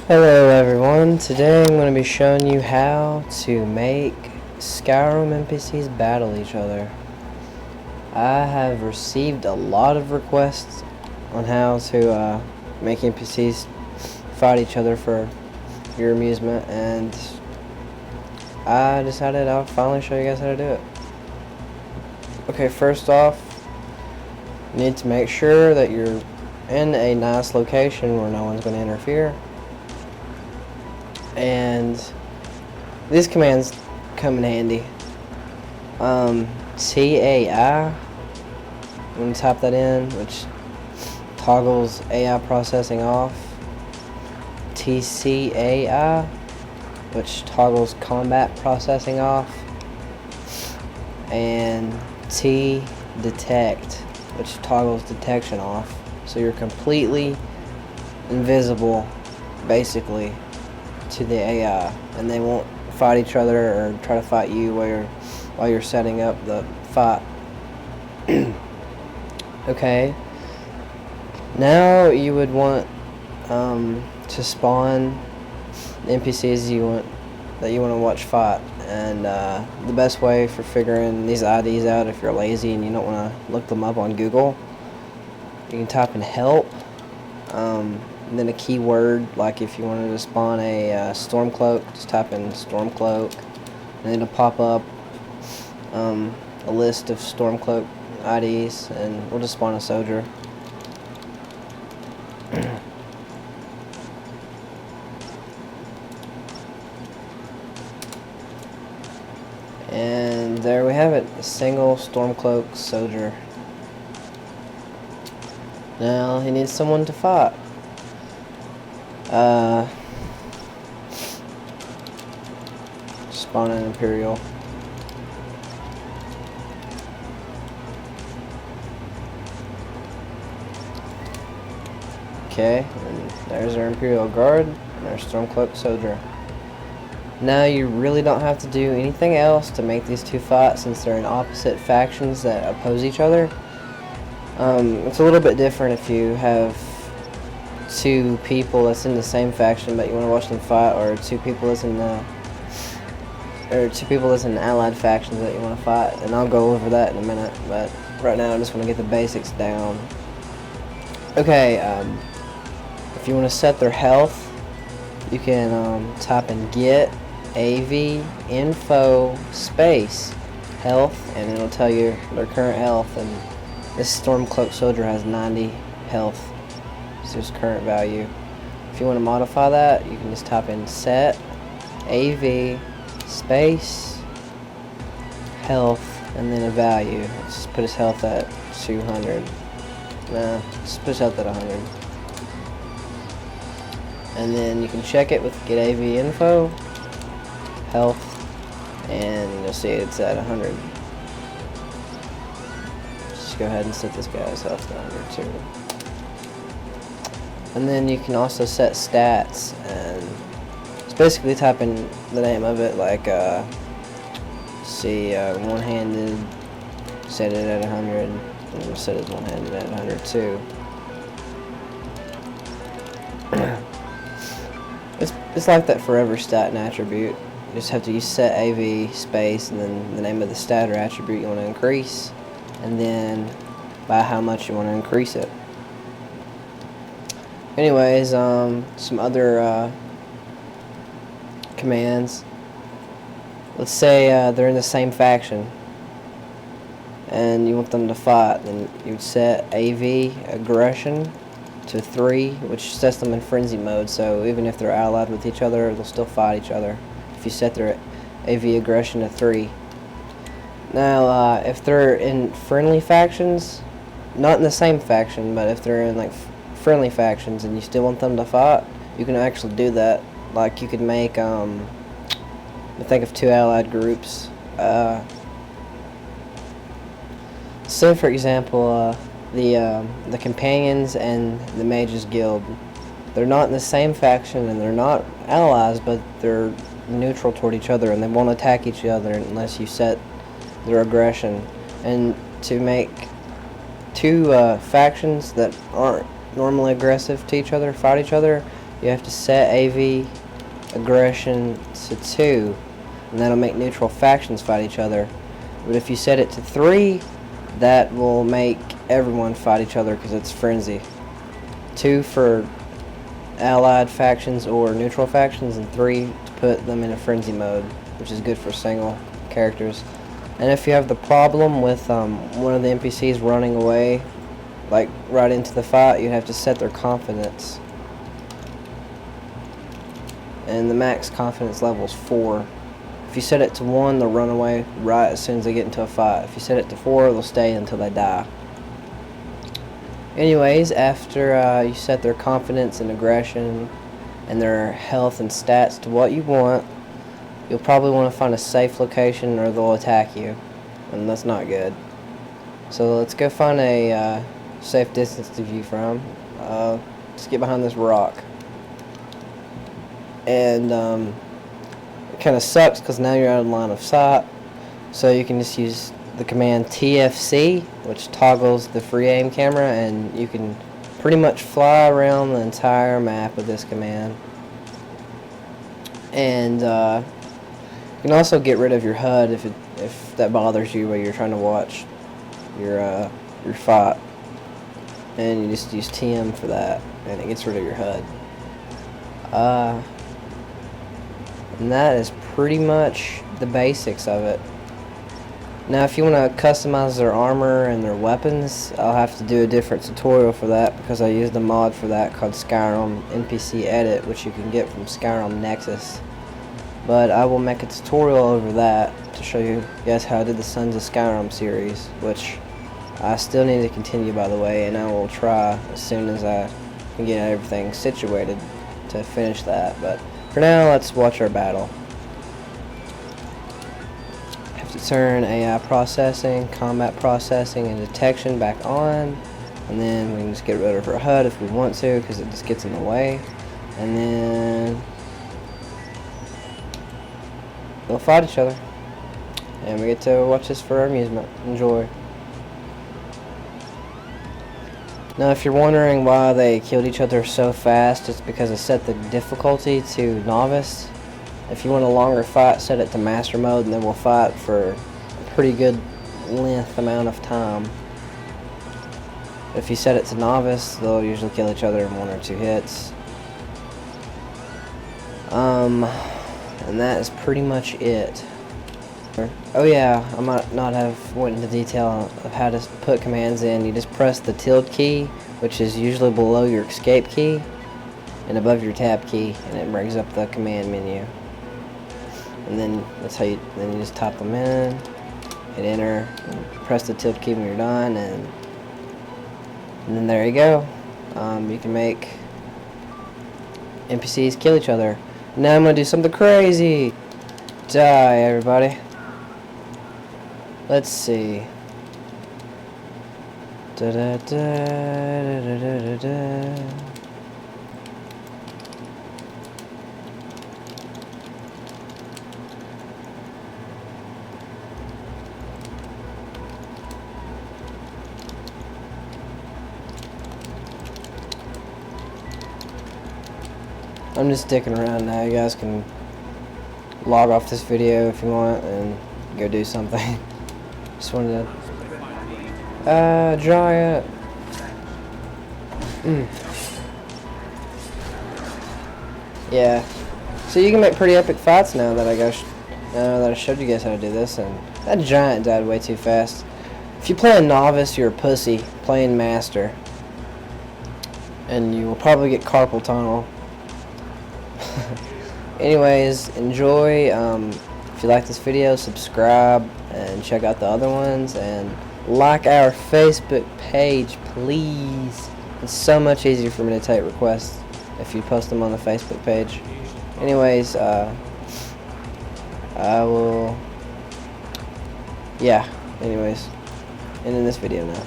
Hello everyone, today I'm going to be showing you how to make Skyrim NPCs battle each other. I have received a lot of requests on how to make NPCs fight each other for your amusement, and I decided I'll finally show you guys how to do it. Okay, first off, you need to make sure that you're in a nice location where no one's going to interfere. And these commands come in handy. TAI, I'm going to type that in, which toggles AI processing off. TCAI, which toggles combat processing off. And TDetect, which toggles detection off. So you're completely invisible, basically, to the AI, and they won't fight each other or try to fight you while you're setting up the fight. Okay, now you would want to spawn the NPCs that you want to watch fight, and the best way for figuring these IDs out, if you're lazy and you don't want to look them up on Google, you can type in help. And then a keyword, like if you wanted to spawn a Stormcloak, just type in Stormcloak, and it'll pop up a list of Stormcloak IDs, and we'll just spawn a Soldier. And there we have it, a single Stormcloak Soldier. Now he needs someone to fight. Spawn an Imperial. Okay, and there's our Imperial Guard and our Stormcloak Soldier. Now you really don't have to do anything else to make these two fight, since they're in opposite factions that oppose each other. It's a little bit different if you have two people that's in the same faction but you want to watch them fight, or two people that's in allied factions that you want to fight, and I'll go over that in a minute, but right now I just want to get the basics down. Okay, if you want to set their health, you can type in get AV info space health, and it'll tell you their current health, and this Stormcloak Soldier has 90 health. His current value. If you want to modify that, you can just type in set AV space health and then a value. Let's just put his health at 200. Nah, just put his health at 100. And then you can check it with get AV info health, and you'll see it's at 100. Just go ahead and set this guy's health to 100 too. And then you can also set stats, and just basically type in the name of it, like one-handed, set it at 100, and we'll set it one-handed at 100 too. It's like that for every stat and attribute. You just have to use set AV space and then the name of the stat or attribute you want to increase, and then by how much you want to increase it. Anyways, some other commands. Let's say they're in the same faction and you want them to fight, then you'd set AV aggression to 3, which sets them in frenzy mode, so even if they're allied with each other, they'll still fight each other if you set their AV aggression to 3. Now, if they're in friendly factions, not in the same faction, but if they're in like friendly factions and you still want them to fight, you can actually do that. Like you could make think of two allied groups. Say for example the companions and the mages guild. They're not in the same faction and they're not allies, but they're neutral toward each other and they won't attack each other unless you set their aggression. And to make two factions that aren't normally aggressive to each other fight each other, you have to set AV aggression to 2, and that'll make neutral factions fight each other. But if you set it to 3, that will make everyone fight each other because it's frenzy. 2 for allied factions or neutral factions, and 3 to put them in a frenzy mode, which is good for single characters. And if you have the problem with one of the NPCs running away, like right into the fight, you have to set their confidence. And the max confidence level is 4. If you set it to 1, they'll run away right as soon as they get into a fight. If you set it to 4, they'll stay until they die. Anyways, after you set their confidence and aggression and their health and stats to what you want, you'll probably want to find a safe location or they'll attack you, and that's not good. So let's go find a safe distance to view from. Just get behind this rock. And it kind of sucks because now you're out of line of sight, so you can just use the command TFC, which toggles the free aim camera, and you can pretty much fly around the entire map with this command. And you can also get rid of your HUD if that bothers you while you're trying to watch your fight, and you just use TM for that, and it gets rid of your HUD. And that is pretty much the basics of it. Now if you want to customize their armor and their weapons, I'll have to do a different tutorial for that because I used a mod for that called Skyrim NPC Edit, which you can get from Skyrim Nexus. But I will make a tutorial over that to show you guys how I did the Sons of Skyrim series, which I still need to continue, by the way, and I will try as soon as I can get everything situated to finish that. But for now, let's watch our battle. Have to turn AI processing, combat processing, and detection back on, and then we can just get rid of our HUD if we want to, because it just gets in the way. And then they'll fight each other, and we get to watch this for our amusement. Enjoy. Now if you're wondering why they killed each other so fast, it's because I set the difficulty to novice. If you want a longer fight, set it to master mode, and then we'll fight for a pretty good amount of time. If you set it to novice, they'll usually kill each other in 1 or 2 hits. And that is pretty much it. Oh yeah, I might not have went into detail of how to put commands in. You just press the tilde key, which is usually below your escape key and above your tab key, and it brings up the command menu. And then that's how you just type them in, hit enter, and press the tilde key when you're done, and then there you go. You can make NPCs kill each other. Now I'm gonna do something crazy. Die, everybody. Let's see. Da da da da da da da. I'm just sticking around now. You guys can log off this video if you want and go do something. Just wanted to giant. Yeah, so you can make pretty epic fights now that I showed you guys how to do this, and that giant died way too fast. If you play a novice, you're a pussy playing master, and you will probably get carpal tunnel. Anyways, enjoy. If you like this video, subscribe and check out the other ones, and like our Facebook page, please. It's so much easier for me to take requests if you post them on the Facebook page. Anyways, I will, yeah, anyways, ending this video now.